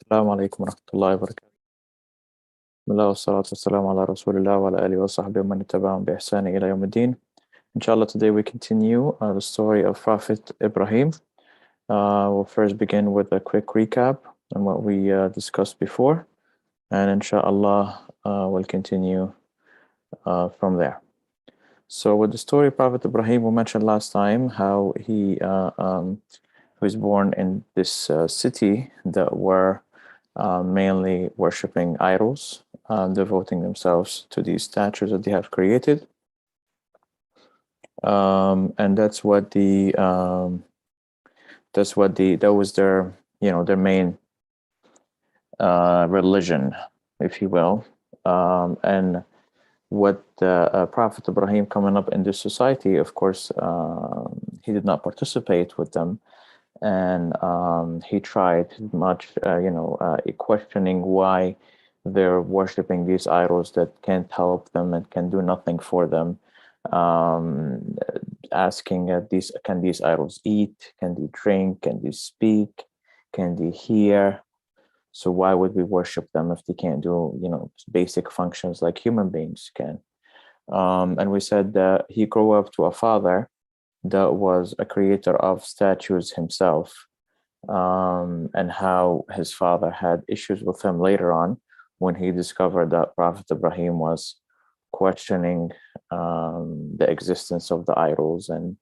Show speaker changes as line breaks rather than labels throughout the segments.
السلام عليكم ورحمة الله وبركاته. بسم الله والصلاة والسلام على رسول الله وعلى آله وصحبه ومن اتبعهم بإحسان إلى يوم الدين. Inshallah, today we continue the story of Prophet Ibrahim. We'll first begin with a quick recap on what we discussed before, and inshallah, we'll continue from there. So with the story of Prophet Ibrahim, we mentioned last time how he was born in this city that were mainly worshipping idols, devoting themselves to these statues that they have created, and that was their their main religion, if you will, and what Prophet Ibrahim coming up in this society, of course, he did not participate with them. And he tried much, questioning why they're worshiping these idols that can't help them and can do nothing for them. Asking can these idols eat? Can they drink? Can they speak? Can they hear? So why would we worship them if they can't do, basic functions like human beings can? And we said that he grew up to a father that was a creator of statues himself, and how his father had issues with him later on when he discovered that Prophet Ibrahim was questioning the existence of the idols and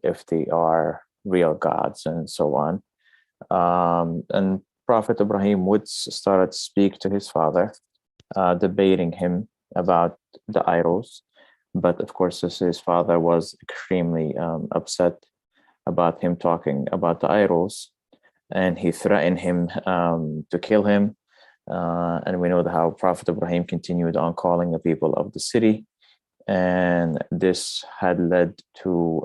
if they are real gods and so on. And Prophet Ibrahim would start to speak to his father, debating him about the idols. But of course, his father was extremely upset about him talking about the idols, and he threatened him to kill him. And we know how Prophet Ibrahim continued on calling the people of the city, and this had led to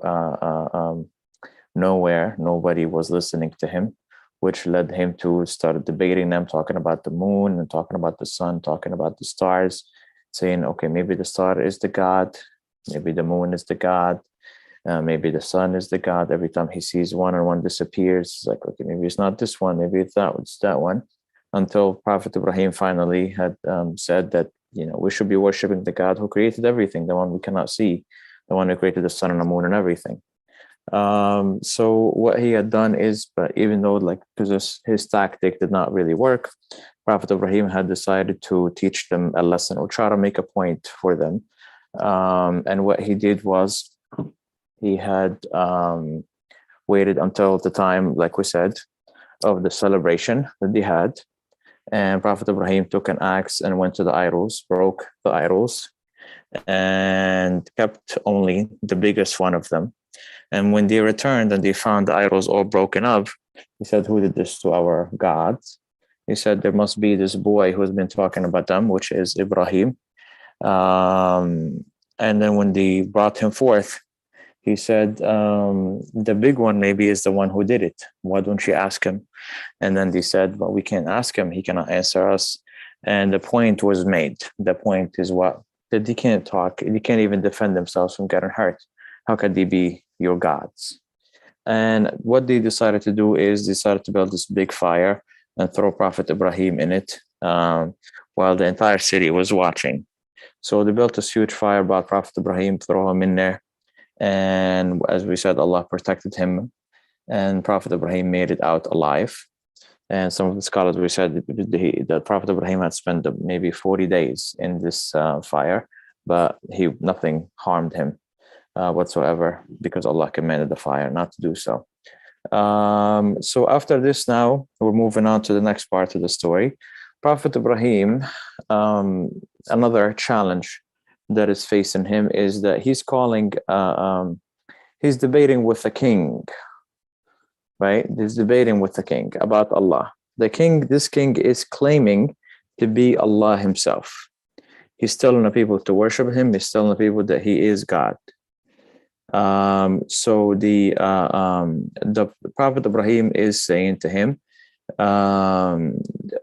nowhere. Nobody was listening to him, which led him to start debating them, talking about the moon and talking about the sun, talking about the stars, saying, okay, maybe the star is the god, maybe the moon is the god, maybe the sun is the god. Every time he sees one and one disappears, it's like, okay, maybe it's not this one, maybe it's that one, until Prophet Ibrahim finally had said that, we should be worshiping the God who created everything, the one we cannot see, the one who created the sun and the moon and everything. So what he had done is, but even though because his tactic did not really work, Prophet Ibrahim had decided to teach them a lesson or try to make a point for them. And what he did was he had waited until the time, like we said, of the celebration that they had. And Prophet Ibrahim took an axe and went to the idols, broke the idols, and kept only the biggest one of them. And when they returned and they found the idols all broken up, he said, who did this to our gods? He said, there must be this boy who's been talking about them, which is Ibrahim. And then when they brought him forth, he said, the big one maybe is the one who did it. Why don't you ask him? And then they said, well, we can't ask him. He cannot answer us. And the point was made. The point is what? That they can't talk. They can't even defend themselves from getting hurt. How could they be your gods? And what they decided to do is they decided to build this big fire and throw Prophet Ibrahim in it, while the entire city was watching. So they built this huge fire, brought Prophet Ibrahim, throw him in there. And as we said, Allah protected him, and Prophet Ibrahim made it out alive. And some of the scholars, we said that Prophet Ibrahim had spent maybe 40 days in this fire, but nothing harmed him whatsoever, because Allah commanded the fire not to do so. So after this, now we're moving on to the next part of the story. Prophet Ibrahim, another challenge that is facing him is that he's debating with the king, right? He's debating with the king about Allah. This king is claiming to be Allah himself. He's telling the people to worship him. He's telling the people that he is God. So the Prophet Ibrahim is saying to him,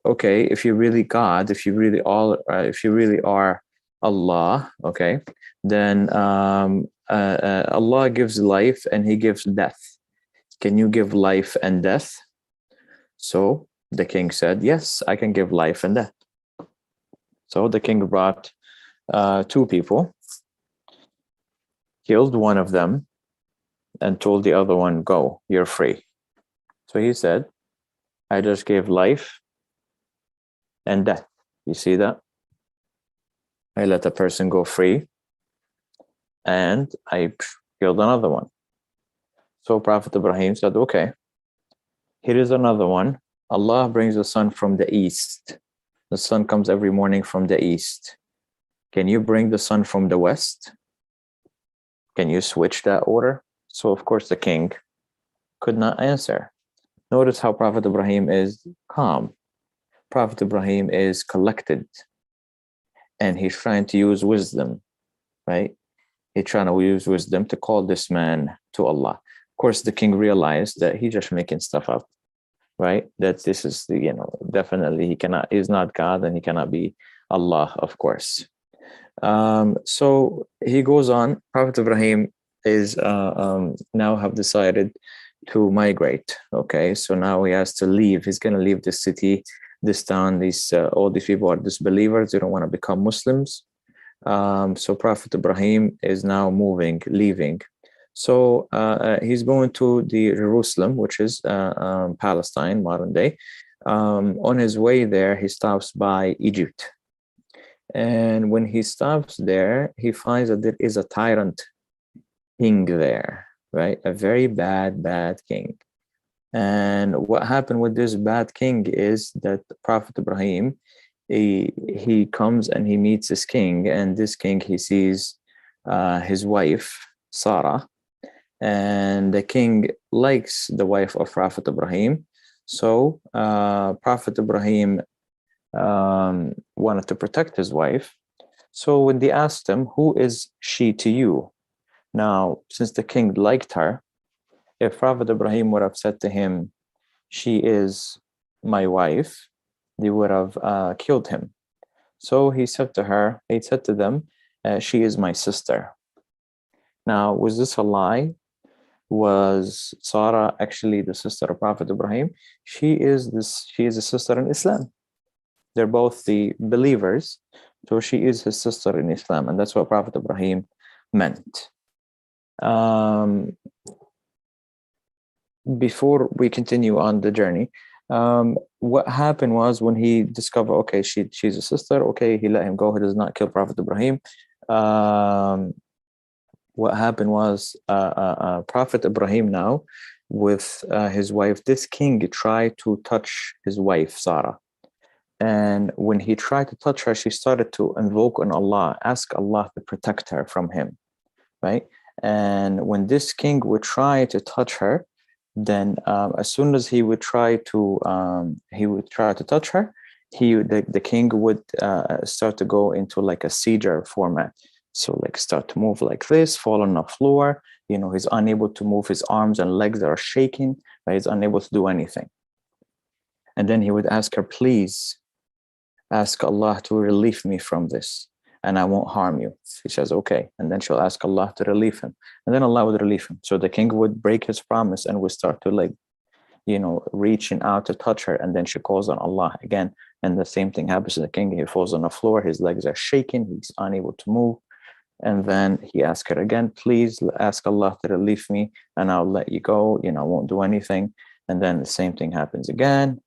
okay, if you're really God, if you really are Allah, okay, then Allah gives life and he gives death. Can you give life and death? So The king said, yes, I can give life and death. So the king brought two people, killed one of them, and told the other one, go, you're free. So he said, I just gave life and death. You see that? I let a person go free and I killed another one. So Prophet Ibrahim said, okay, here is another one. Allah brings the sun from the east. The sun comes every morning from the east. Can you bring the sun from the west? Can you switch that order? So of course the king could not answer. Notice how Prophet Ibrahim is calm. Prophet Ibrahim is collected and he's trying to use wisdom, right? He's trying to use wisdom to call this man to Allah. Of course, the king realized that he's just making stuff up, right? That this is, definitely he's not God and he cannot be Allah, of course. So he goes on. Prophet Ibrahim is now have decided to migrate. Okay, so now he has to leave. He's going to leave the city, this town. All these people are disbelievers. They don't want to become Muslims. So Prophet Ibrahim is now leaving. So he's going to the Jerusalem, which is Palestine, modern day. On his way there, he stops by Egypt. And when he stops there, he finds that there is a tyrant king there, right? A very bad king. And what happened with this bad king is that Prophet Ibrahim, he comes and he meets this king, and this king, he sees his wife, Sarah, and the king likes the wife of Prophet Ibrahim. So Prophet Ibrahim wanted to protect his wife. So when they asked him, who is she to you? Now, since the king liked her, if Prophet Ibrahim would have said to him, she is my wife, they would have killed him. So he said to them, she is my sister. Now, was this a lie? Was Sarah actually the sister of Prophet Ibrahim? She is a sister in Islam. They're both the believers. So she is his sister in Islam. And that's what Prophet Ibrahim meant. Before we continue on the journey, what happened was when he discovered, okay, she's a sister, okay, he let him go. He does not kill Prophet Ibrahim. What happened was Prophet Ibrahim now with his wife, this king tried to touch his wife, Sarah. And when he tried to touch her, she started to invoke on Allah, ask Allah to protect her from him, right? And when this king would try to touch her, then as soon as he would try to touch her, the king would start to go into like a seizure format. So like start to move like this, fall on the floor. He's unable to move his arms and legs that are shaking, right? He's unable to do anything. And then he would ask her, please ask Allah to relieve me from this and I won't harm you. She says, okay. And then she'll ask Allah to relieve him. And then Allah would relieve him. So the king would break his promise and would start to reaching out to touch her. And then she calls on Allah again. And the same thing happens to the king. He falls on the floor. His legs are shaking. He's unable to move. And then he asks her again, please ask Allah to relieve me and I'll let you go. I won't do anything. And then the same thing happens again.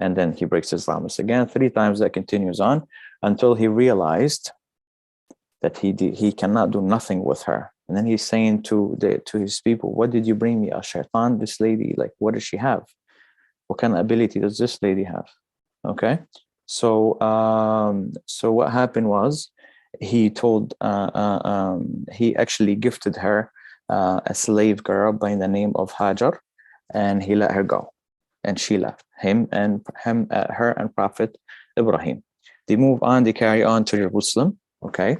And then he breaks his promise again. 3 times that continues on until he realized that he cannot do nothing with her. And then he's saying to his people, what did you bring me? A shaitan, this lady, like, what does she have? What kind of ability does this lady have? Okay. So what happened was he told, he actually gifted her a slave girl by the name of Hajar, and he let her go. And she left her and Prophet Ibrahim. They move on, they carry on to Jerusalem, okay,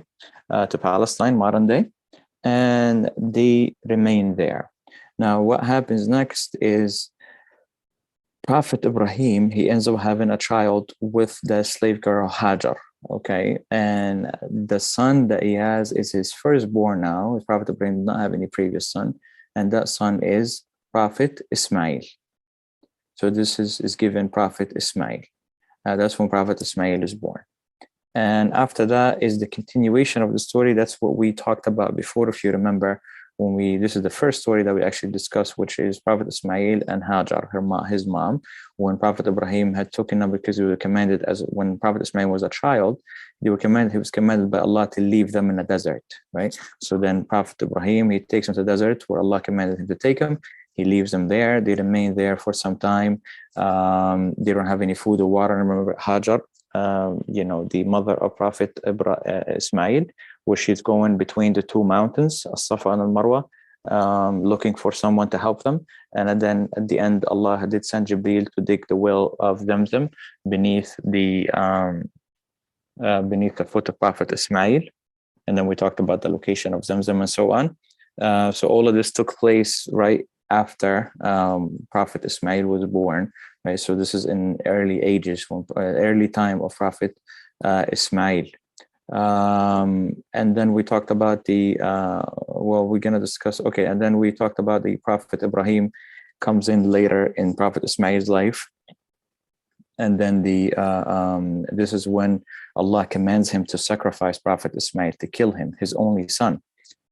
to Palestine, modern day, and they remain there. Now, what happens next is Prophet Ibrahim, he ends up having a child with the slave girl Hajar, okay, and the son that he has is his firstborn now. Prophet Ibrahim did not have any previous son, and that son is Prophet Ismail. So this is given Prophet Ismail. That's when Prophet Ismail is born. And after that is the continuation of the story. That's what we talked about before, if you remember, this is the first story that we actually discussed, which is Prophet Ismail and Hajar, his mom, when Prophet Ibrahim had taken them, because he was commanded, as when Prophet Ismail was a child, he was commanded by Allah to leave them in the desert, right? So then Prophet Ibrahim, he takes them to the desert where Allah commanded him to take them. He leaves them there. They remain there for some time. They don't have any food or water. I remember Hajar, the mother of Prophet Ismail, where she's going between the two mountains, As-Safa and Al-Marwa, looking for someone to help them. And then at the end, Allah did send Jibreel to dig the well of Zamzam beneath the foot of Prophet Ismail. And then we talked about the location of Zamzam and so on. So all of this took place right after Prophet Ismail was born, right? So this is in early ages, early time of Prophet Ismail. And then we talked about we're going to discuss, okay, and then we talked about the Prophet Ibrahim comes in later in Prophet Ismail's life. And then this is when Allah commands him to sacrifice Prophet Ismail, to kill him, his only son.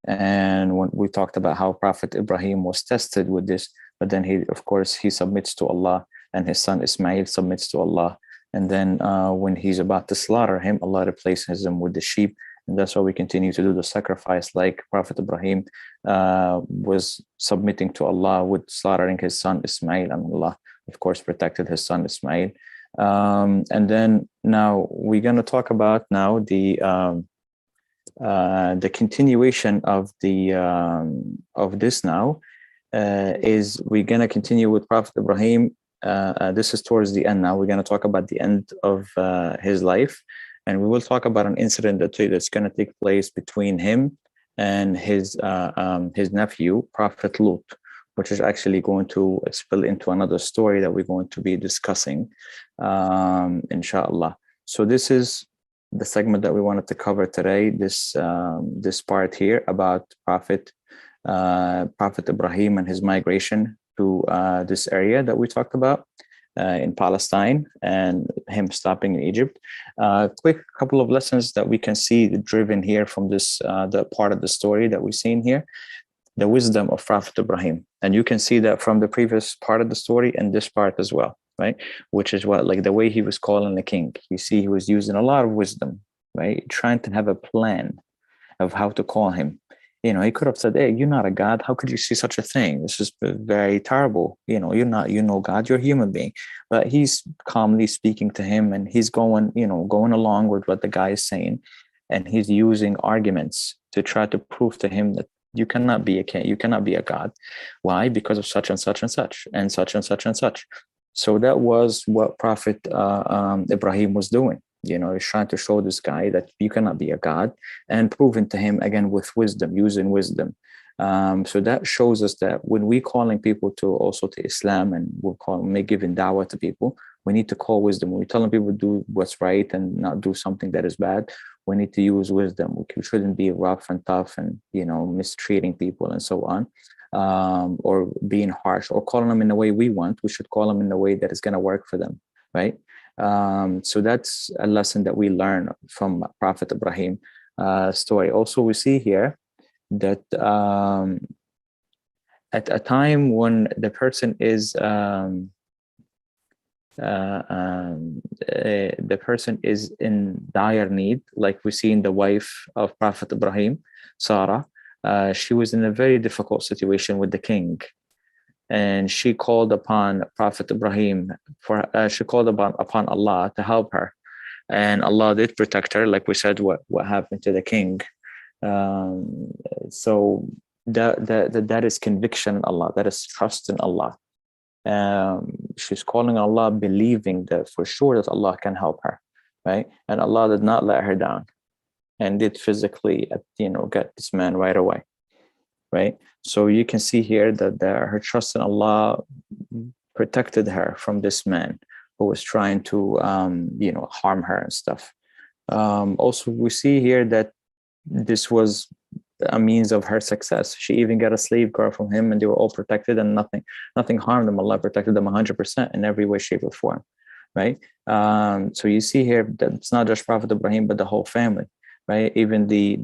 And when we talked about how Prophet Ibrahim was tested with this, but then he submits to Allah, and his son Ismail submits to Allah. And then when he's about to slaughter him, Allah replaces him with the sheep. And that's why we continue to do the sacrifice, like Prophet Ibrahim was submitting to Allah with slaughtering his son Ismail, and Allah, of course, protected his son Ismail. And then now we're going to talk about now the continuation of this now is we're going to continue with Prophet Ibrahim. This is towards the end now. We're going to talk about the end of his life, and we will talk about an incident that's going to take place between him and his nephew, Prophet Lut, which is actually going to spill into another story that we're going to be discussing, inshallah. So this is the segment that we wanted to cover today, this part here about Prophet Ibrahim and his migration to this area that we talked about in Palestine, and him stopping in Egypt. Quick couple of lessons that we can see driven here from this the part of the story that we've seen here, the wisdom of Prophet Ibrahim. And you can see that from the previous part of the story and this part as well, right? Which is like the way he was calling the king. You see, he was using a lot of wisdom, right? Trying to have a plan of how to call him. He could have said, "Hey, you're not a god. How could you see such a thing? This is very terrible. You're not, God, you're a human being." But he's calmly speaking to him, and he's going along with what the guy is saying. And he's using arguments to try to prove to him that you cannot be a king, you cannot be a god. Why? Because of such and such and such, and such and such and such. So that was what Prophet Ibrahim was doing. He's trying to show this guy that you cannot be a god, and proving to him again with wisdom, using wisdom. So that shows us that when we're calling people to Islam, and we're giving dawah to people, we need to call wisdom. When we're telling people to do what's right and not do something that is bad, we need to use wisdom. We shouldn't be rough and tough and mistreating people and so on. Or being harsh, or calling them in the way we want. We should call them in the way that is going to work for them, right? So that's a lesson that we learn from Prophet Ibrahim story. Also, we see here that at a time when the person is in dire need, like we see in the wife of Prophet Ibrahim, Sarah. She was in a very difficult situation with the king, and she called upon Prophet Ibrahim she called upon Allah to help her, and Allah did protect her. Like we said, what happened to the king. So that is conviction in Allah. That is trust in Allah. She's calling Allah, believing that for sure that Allah can help her, right? And Allah did not let her down, and did physically, get this man right away, right? So you can see here that her trust in Allah protected her from this man who was trying to, harm her and stuff. Also, we see here that this was a means of her success. She even got a slave girl from him, and they were all protected, and nothing harmed them. Allah protected them 100% in every way, shape, or form, right? So you see here that it's not just Prophet Ibrahim, but the whole family, right? Even the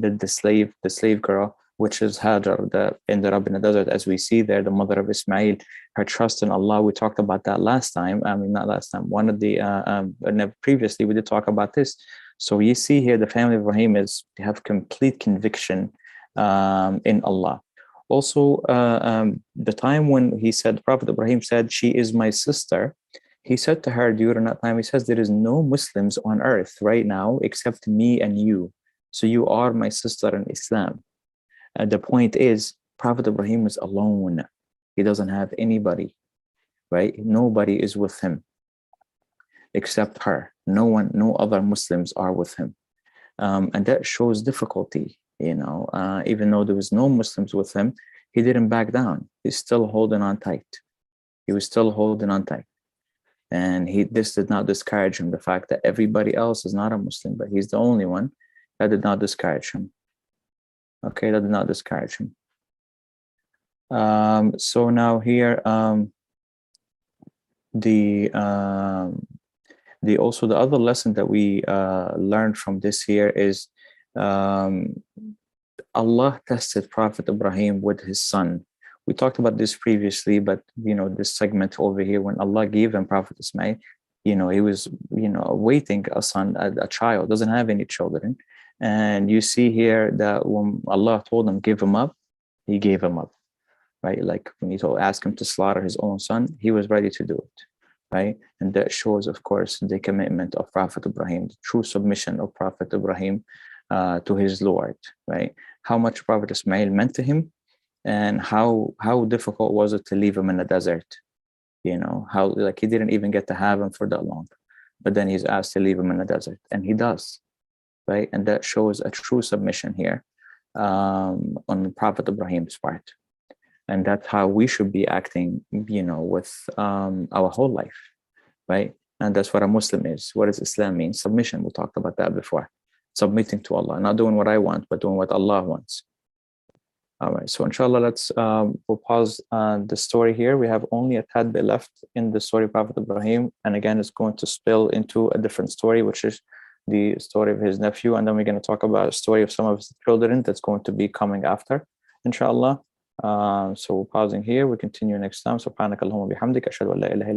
slave girl, which is Hajar, the ended up in the desert, as we see there, the mother of Ismail, her trust in Allah. We talked about that last time. I mean, not last time. One of the previously we did talk about this. So you see here, the family of Ibrahim have complete conviction in Allah. Also, the time when he said, Prophet Ibrahim said, "She is my sister," he said to her during that time, he says, "There is no Muslims on earth right now except me and you. So you are my sister in Islam." And the point is, Prophet Ibrahim is alone. He doesn't have anybody, right? Nobody is with him except her. No other Muslims are with him. And that shows difficulty, even though there was no Muslims with him, he didn't back down. He's still holding on tight. He was still holding on tight. And this did not discourage him. The fact that everybody else is not a Muslim, but he's the only one, that did not discourage him. Okay, that did not discourage him. So now here, the other lesson that we learned from this here is Allah tested Prophet Ibrahim with his son. We talked about this previously, but this segment over here, when Allah gave him Prophet Ismail, he was awaiting a son, a child, doesn't have any children. And you see here that when Allah told him give him up, he gave him up, right? Like when he asked him to slaughter his own son, he was ready to do it, right? And that shows, of course, the commitment of Prophet Ibrahim, the true submission of Prophet Ibrahim to his Lord, right? How much Prophet Ismail meant to him, and how difficult was it to leave him in the desert? How, like, he didn't even get to have him for that long, but then he's asked to leave him in the desert, and he does, right? And that shows a true submission here on Prophet Ibrahim's part. And that's how we should be acting, with our whole life, right? And that's what a Muslim is. What does Islam mean? Submission. We talked about that before. Submitting to Allah, not doing what I want, but doing what Allah wants. All right, so inshallah, we'll pause the story here. We have only a tad bit left in the story of Prophet Ibrahim. And again, it's going to spill into a different story, which is the story of his nephew. And then we're going to talk about a story of some of his children that's going to be coming after, inshallah. So we're pausing here. We continue next time. Subhanakallahumma bihamdika ashhadu an la ilaha illa